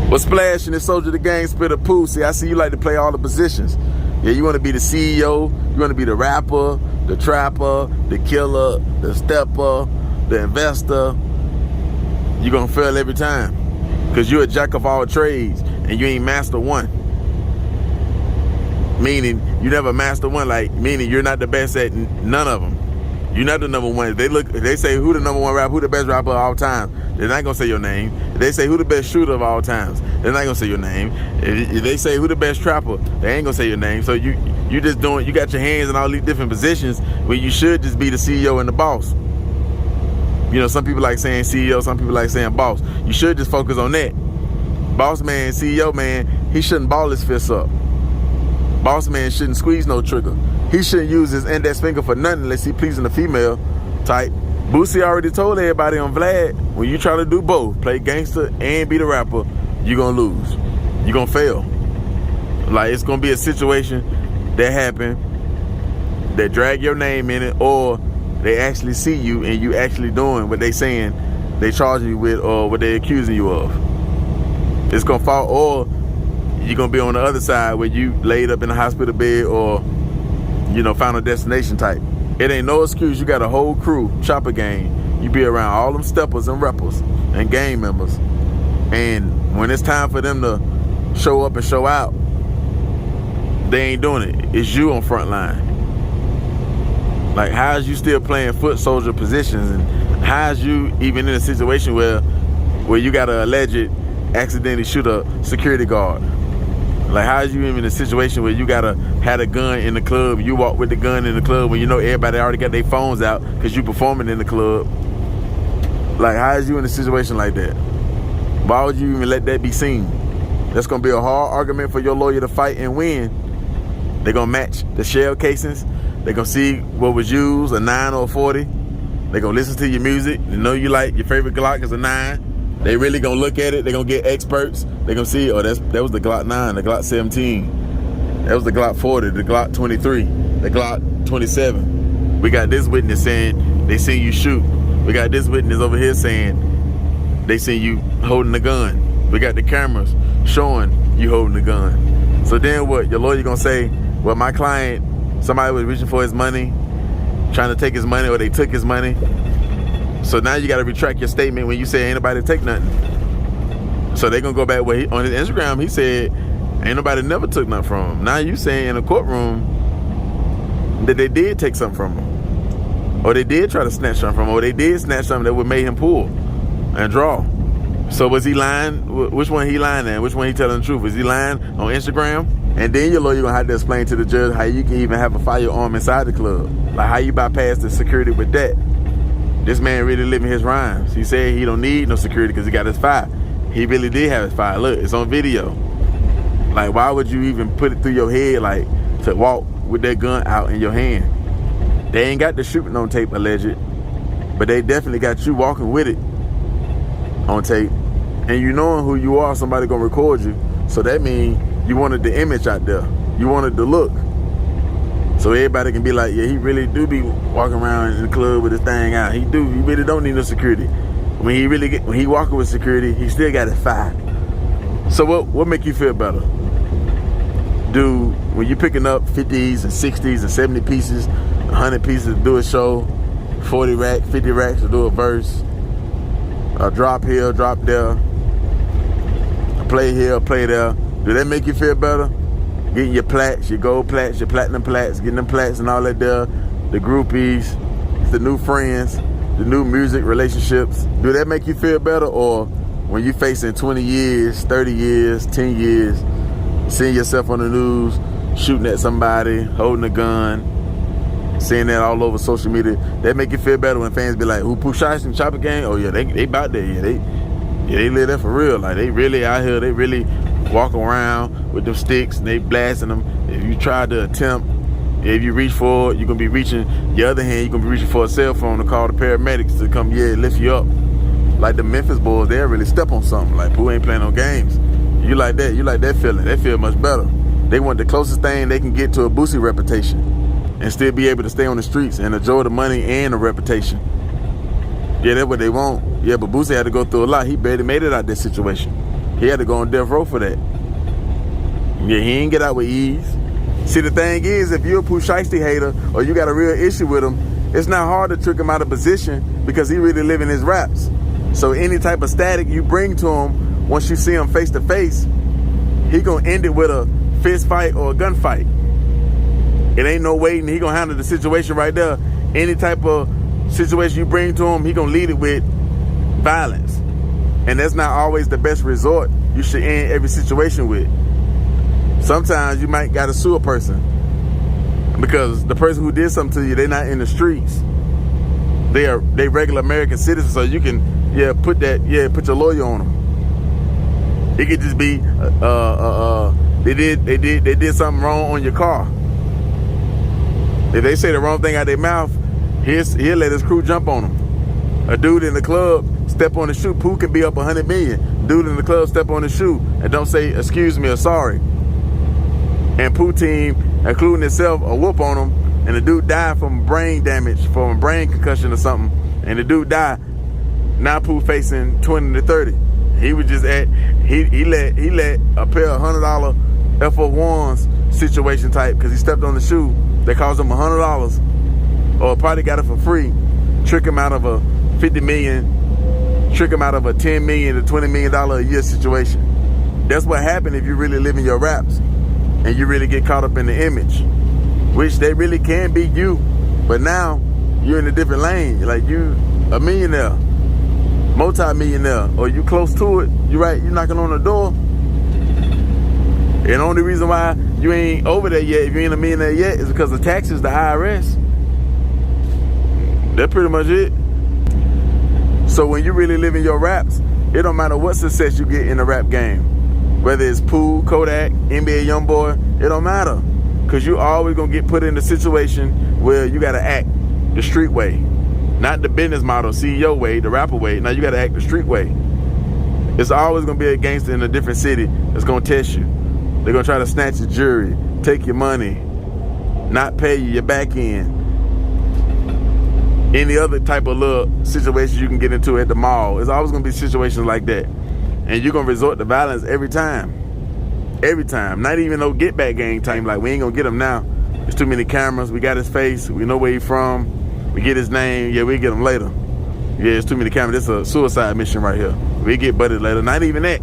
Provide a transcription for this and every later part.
What's splashing this soldier the gang spitter Pooh? See, I see you like to play all the positions. Yeah, you want to be the CEO, you want to be the rapper, the trapper, the killer, the stepper, the investor. You're going to fail every time because you're a jack of all trades and you ain't master one. Meaning you never master one, like meaning you're not the best at none of them. You're not the number one. If they say who the number one rapper, who the best rapper of all time, they're not gonna say your name. If they say who the best shooter of all times, they're not gonna say your name. If they say who the best trapper, they ain't gonna say your name. So you just doing, you got your hands in all these different positions where you should just be the CEO and the boss. You know, some people like saying CEO, some people like saying boss. You should just focus on that. Boss man, CEO man, he shouldn't ball his fists up. Boss man shouldn't squeeze no trigger. He shouldn't use his index finger for nothing unless he pleasing the female type. Boosie already told everybody on Vlad, when you try to do both, play gangster and be the rapper, you're gonna lose. You're gonna fail. Like, it's gonna be a situation that happen that drag your name in it, or they actually see you and you actually doing what they saying they charging you with or what they accusing you of. It's gonna fall, or you're gonna be on the other side where you laid up in a hospital bed or, you know, final destination type. It ain't no excuse. You got a whole crew, chopper gang. You be around all them steppers and rappers and gang members. And when it's time for them to show up and show out, they ain't doing it. It's you on front line. Like, how is you still playing foot soldier positions? And how is you even in a situation where you got an alleged accidentally shoot a security guard? Like, how is you even in a situation where you gotta had a gun in the club, you walk with the gun in the club when you know everybody already got their phones out because you performing in the club? Like, how is you in a situation like that? Why would you even let that be seen? That's gonna be a hard argument for your lawyer to fight and win. They're gonna match the shell casings. They're gonna see what was used, a 9 or a 40. They're gonna listen to your music. They know you like your favorite Glock is a 9. They really gonna look at it. They're gonna get experts. They're gonna see, oh, that was the Glock 9, the Glock 17. That was the Glock 40, the Glock 23, the Glock 27. We got this witness saying they seen you shoot. We got this witness over here saying they seen you holding the gun. We got the cameras showing you holding the gun. So then what? Your lawyer gonna say, well, my client, somebody was reaching for his money, trying to take his money, or they took his money. So now you got to retract your statement when you say ain't nobody take nothing. So they gonna go back where on his Instagram he said ain't nobody never took nothing from him. Now you saying in a courtroom that they did take something from him, or they did try to snatch something from him, or they did snatch something that would make him pull and draw. So was he lying? Which one he lying at? Which one he telling the truth? Is he lying on Instagram? And then your lawyer gonna have to explain to the judge how you can even have a firearm inside the club. Like, how you bypass the security with that. This man really living his rhymes. He said he don't need no security because he got his fire. He really did have his fire. Look, it's on video. Like, why would you even put it through your head, like, to walk with that gun out in your hand? They ain't got the shooting on tape, alleged, but they definitely got you walking with it on tape. And you knowing who you are, somebody gonna record you. So that means you wanted the image out there. You wanted the look. So everybody can be like, yeah, he really do be walking around in the club with his thing out. He really don't need no security. When he walking with security, he still got his fire. So what make you feel better? Dude, when you picking up 50s and 60s and 70 pieces, 100 pieces to do a show, 40 racks, 50 racks to do a verse, a drop here, drop there, a play here, play there. Do that make you feel better? Getting your plats, your gold plats, your platinum plats, getting them plats and all that there, the groupies, the new friends, the new music relationships. Do that make you feel better? Or when you facing 20 years, 30 years, 10 years, seeing yourself on the news, shooting at somebody, holding a gun, seeing that all over social media, that make you feel better when fans be like, who Pooh Shiesty Chopper Gang? Oh yeah, they about there. Yeah, they live there for real. Like, they really out here, they really walk around with them sticks and they blasting them. If you try to attempt, if you reach for it, you're gonna be reaching your other hand, you're gonna be reaching for a cell phone to call the paramedics to come lift you up. Like the Memphis boys, they'll really step on something. Like, Pooh ain't playing no games. You like that feeling. They feel much better. They want the closest thing they can get to a Boosie reputation and still be able to stay on the streets and enjoy the money and the reputation. Yeah, that's what they want. Yeah, but Boosie had to go through a lot. He barely made it out of this situation. He had to go on death row for that. Yeah, he ain't get out with ease. See, the thing is, if you're a Pooh Shiesty hater or you got a real issue with him, it's not hard to trick him out of position because he really living his raps. So any type of static you bring to him, once you see him face to face, he gonna end it with a fist fight or a gunfight. It ain't no waiting. He gonna handle the situation right there. Any type of situation you bring to him, he gonna lead it with violence. And that's not always the best resort you should end every situation with. Sometimes you might gotta sue a person because the person who did something to you, they're not in the streets. They regular American citizens, so you can put your lawyer on them. It could just be they did something wrong on your car. If they say the wrong thing out their mouth, he'll let his crew jump on them. A dude in the club step on the shoe, Pooh can be up 100 million. Dude in the club step on the shoe and don't say excuse me or sorry. And Pooh team, including itself, a whoop on him, and the dude died from brain damage, from a brain concussion or something, and the dude died. Now Pooh facing 20 to 30. He was just he let a pair of $100 F1s situation type because he stepped on the shoe. They cost him $100, or probably got it for free. Trick him out of a 50 million, trick him out of a 10 million to $20 million a year situation. That's what happened if you really live in your raps and you really get caught up in the image, which they really can be you, but now you're in a different lane. Like you a millionaire, multi-millionaire, or you close to it. You're knocking on the door. And the only reason why you ain't over there yet, if you ain't a millionaire yet, is because the taxes, the IRS. That's pretty much it. So when you really live in your raps, it don't matter what success you get in the rap game. Whether it's Pooh, Kodak, NBA Youngboy, it don't matter. Because you always going to get put in a situation where you got to act the street way. Not the business model, CEO way, the rapper way. Now you got to act the street way. It's always going to be a gangster in a different city that's going to test you. They're going to try to snatch your jewelry, take your money, not pay you your back end. Any other type of little situations you can get into at the mall. It's always going to be situations like that. And you're going to resort to violence every time. Every time. Not even no get back gang time. Like, we ain't going to get him now. There's too many cameras. We got his face. We know where he's from. We get his name. Yeah, we get him later. Yeah, it's too many cameras. This is a suicide mission right here. We get butted later. Not even that.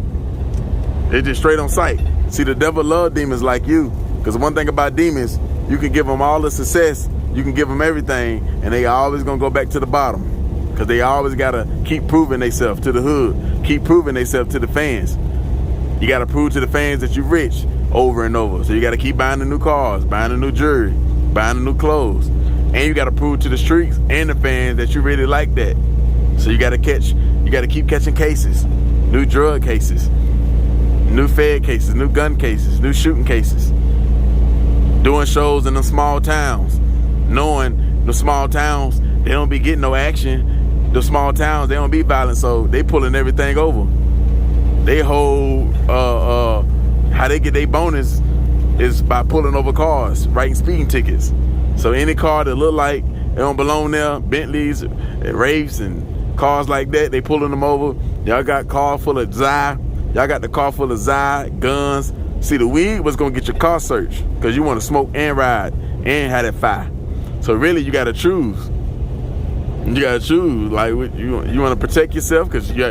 It's just straight on sight. See, the devil love demons like you. Because one thing about demons, you can give them all the success. You can give them everything. And they always going to go back to the bottom. Because they always got to keep proving themselves to the hood. Keep proving themselves to the fans. You got to prove to the fans that you're rich over and over. So you got to keep buying the new cars, buying the new jewelry, buying the new clothes. And you got to prove to the streets and the fans that you really like that. So you got to keep catching cases. New drug cases, new Fed cases, new gun cases, new shooting cases. Doing shows in the small towns. Knowing the small towns, they don't be getting no action. The small towns, they don't be violent, so they pulling everything over. They hold, how they get their bonus is by pulling over cars, writing speeding tickets. So any car that look like it don't belong there, Bentleys, Wraiths, and cars like that, they pulling them over. Y'all got car full of Zy. Y'all got the car full of Zy, guns. See, the weed was gonna get your car searched because you want to smoke and ride and have that fire. So really, you got to choose. You gotta choose. Like, you want to protect yourself because you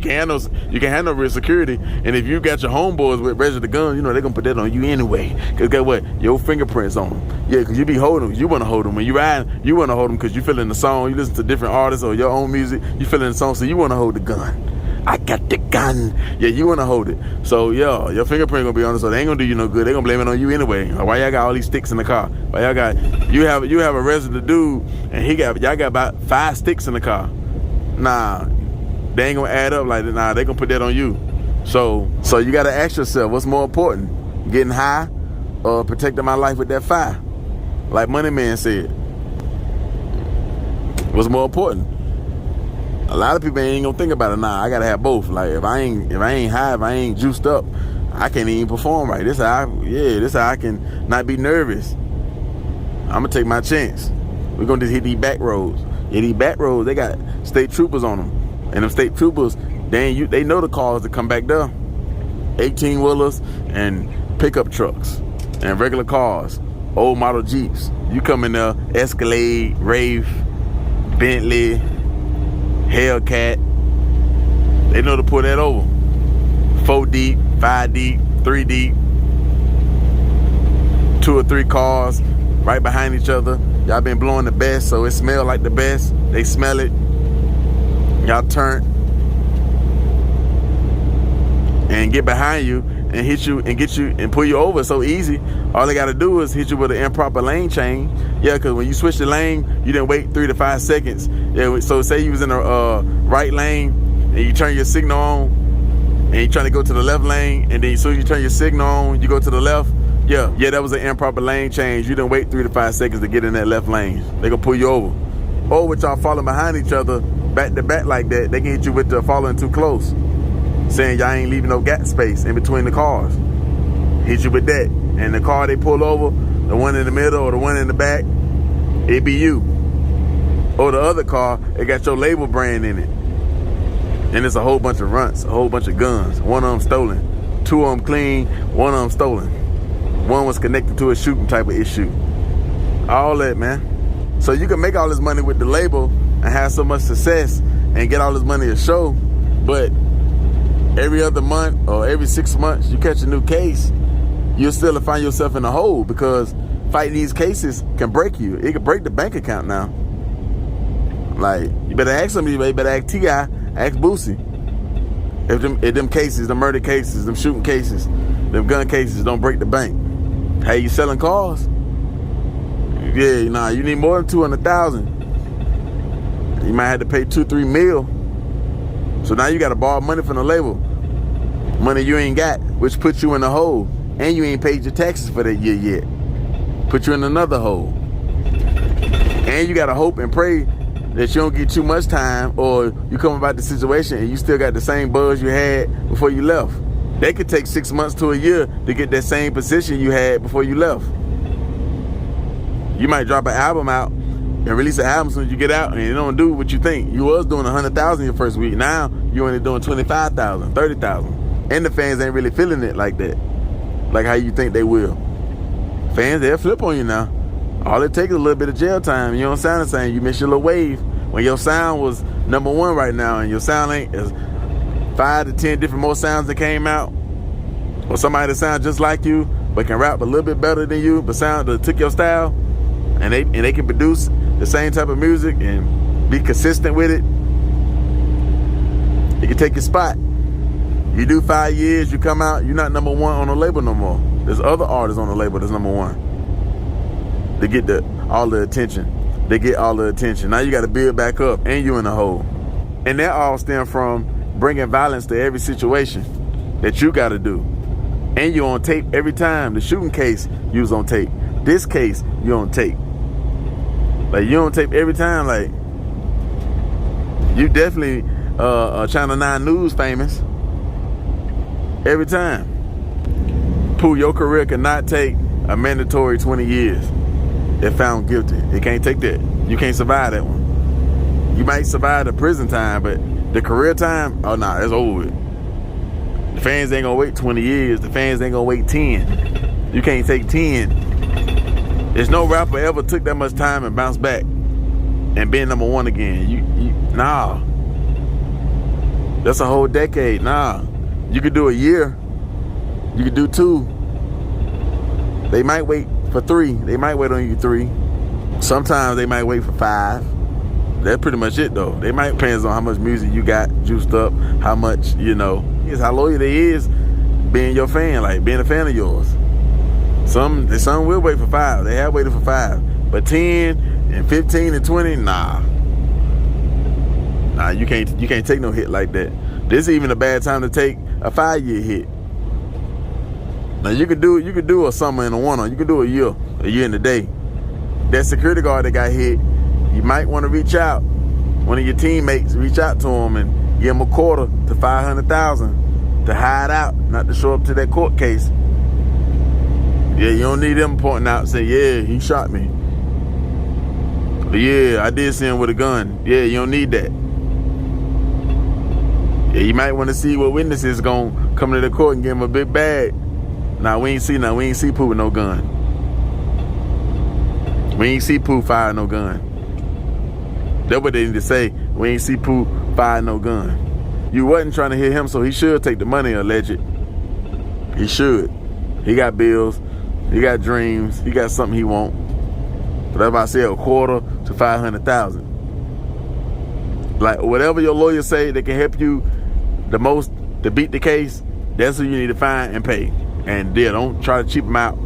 can't have no real security. And if you got your homeboys with registered guns, they're gonna put that on you anyway. Cause guess what? Your fingerprints on them. Yeah, cause you be holding them. You want to hold them when you ride. You want to hold them because you feeling the song. You listen to different artists or your own music. You feeling the song, so you want to hold the gun. I got the gun. Yeah, you want to hold it. So, yeah, your fingerprint going to be on it, so they ain't going to do you no good. They going to blame it on you anyway. Why y'all got all these sticks in the car? Why you have a resident dude, and y'all got about 5 sticks in the car. Nah, they ain't going to add up like that. Nah, they going to put that on you. So you got to ask yourself, what's more important? Getting high or protecting my life with that fire? Like Money Man said. What's more important? A lot of people ain't gonna think about it. Nah, I gotta have both. Like if I ain't high, if I ain't juiced up, I can't even perform right. This how I can not be nervous. I'm gonna take my chance. We're gonna just hit these back roads. Yeah, these back roads, they got state troopers on them, and them state troopers, they know the cars that come back there. 18-wheelers and pickup trucks and regular cars, old model Jeeps. You come in there, Escalade, Wraith, Bentley, Hellcat. They know to pull that over. 4 deep, 5 deep, 3 deep, 2 or 3 cars right behind each other. Y'all been blowing the best, so it smell like the best. They smell it. Y'all turn and get behind you and hit you and get you and pull you over so easy. All they got to do is hit you with an improper lane change. Yeah, because when you switch the lane, you didn't wait 3 to 5 seconds. Yeah, so say you was in a right lane and you turn your signal on and you trying to go to the left lane, and then as soon as you turn your signal on, you go to the left. Yeah, that was an improper lane change. You didn't wait 3 to 5 seconds to get in that left lane. They gonna pull you over. Or with y'all following behind each other back to back like that, they can hit you with the following too close, saying y'all ain't leaving no gap space in between the cars. Hit you with that. And the car they pull over, the one in the middle or the one in the back, it be you. Or the other car, it got your label brand in it. And it's a whole bunch of runts, a whole bunch of guns. One of them stolen. 2 of them clean, 1 of them stolen. 1 was connected to a shooting type of issue. All that, man. So you can make all this money with the label and have so much success and get all this money to show, but every other month or every 6 months you catch a new case, you'll still find yourself in a hole, because fighting these cases can break you. It can break the bank account now. Like, you better ask somebody, you better ask T.I., ask Boosie. If them cases, the murder cases, them shooting cases, them gun cases don't break the bank. Hey, you selling cars? Yeah, nah, you need more than 200,000. You might have to pay 2-3 mil. So now you got to borrow money from the label. Money you ain't got, which puts you in a hole. And you ain't paid your taxes for that year yet. Put you in another hole. And you got to hope and pray that you don't get too much time, or you come about the situation and you still got the same buzz you had before you left. They could take 6 months to a year to get that same position you had before you left. You might drop an album out and release an album as soon as you get out, and it don't do what you think. You was doing 100,000 your first week. Now you only doing 25,000, 30,000. And the fans ain't really feeling it like that, like how you think they will. Fans, they'll flip on you now. All it takes is a little bit of jail time. You don't sound the same. You miss your little wave. When your sound was #1 right now, and your sound ain't as 5 to 10 different more sounds that came out, or somebody that sounds just like you but can rap a little bit better than you, but sound that took your style, and they can produce the same type of music and be consistent with it, you can take your spot. You do 5 years, you come out, you're not #1 on the label no more. There's other artists on the label that's #1. They get all the attention. They get all the attention. Now you got to build back up, and you in a hole. And that all stem from bringing violence to every situation that you got to do. And you on tape every time. The shooting case, you was on tape. This case, you on tape. Like, you on tape every time. Like, you definitely Channel 9 News famous every time. Pooh, your career cannot take a mandatory 20 years if found guilty. It can't take that. You can't survive that one. You might survive the prison time, but the career time, oh nah, it's over with. The fans ain't gonna wait 20 years. The fans ain't gonna wait 10. You can't take 10. There's no rapper ever took that much time and bounced back and been #1 again. Nah. That's a whole decade. Nah. You could do a year. You could do 2. They might wait for 3. They might wait on you 3. Sometimes they might wait for 5. That's pretty much it though. They might, depends on how much music you got juiced up, how much, it's how loyal they is being your fan, like being a fan of yours. Some will wait for 5. They have waited for 5. But 10 and 15 and 20, nah. Nah, you can't take no hit like that. This is even a bad time to take a 5-year hit. Now you could do a summer and a winter. You could do a year and a day. That security guard that got hit, you might want to reach out. One of your teammates, reach out to him and give him a quarter to 500,000 to hide out, not to show up to that court case. Yeah, you don't need them pointing out and say, yeah, he shot me. But yeah, I did see him with a gun. Yeah, you don't need that. Yeah, you might want to see what witnesses gonna come to the court and give him a big bag. Nah, we ain't see nothing. We ain't see Pooh with no gun. We ain't see Pooh fire no gun. That's what they need to say. We ain't see Pooh fire no gun. You wasn't trying to hit him, so he should take the money, alleged. He should. He got bills. He got dreams. He got something he want. So that's why I said $250,000 to $500,000. Like, whatever your lawyer say that can help you the most to beat the case, that's who you need to find and pay. And yeah, don't try to cheap him out.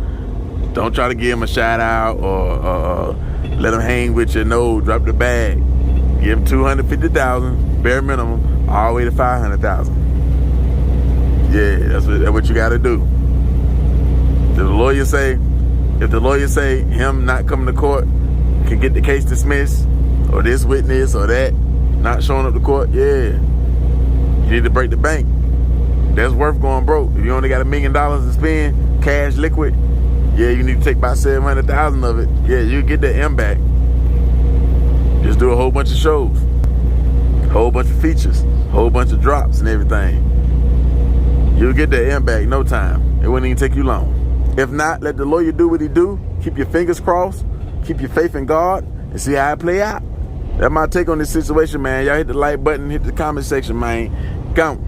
Don't try to give him a shout out or let him hang with you. No, drop the bag. Give him $250,000, bare minimum, all the way to $500,000. Yeah, that's what you got to do. If the lawyer say him not coming to court can get the case dismissed, or this witness or that not showing up to court, yeah, you need to break the bank. That's worth going broke. If you only got $1 million to spend, cash liquid, yeah, you need to take about $700,000 of it. Yeah, you get that M back. Just do a whole bunch of shows, whole bunch of features, whole bunch of drops and everything. You'll get that M back no time. It wouldn't even take you long. If not, let the lawyer do what he do. Keep your fingers crossed. Keep your faith in God and see how it play out. That's my take on this situation, man. Y'all hit the like button, hit the comment section, man. Come.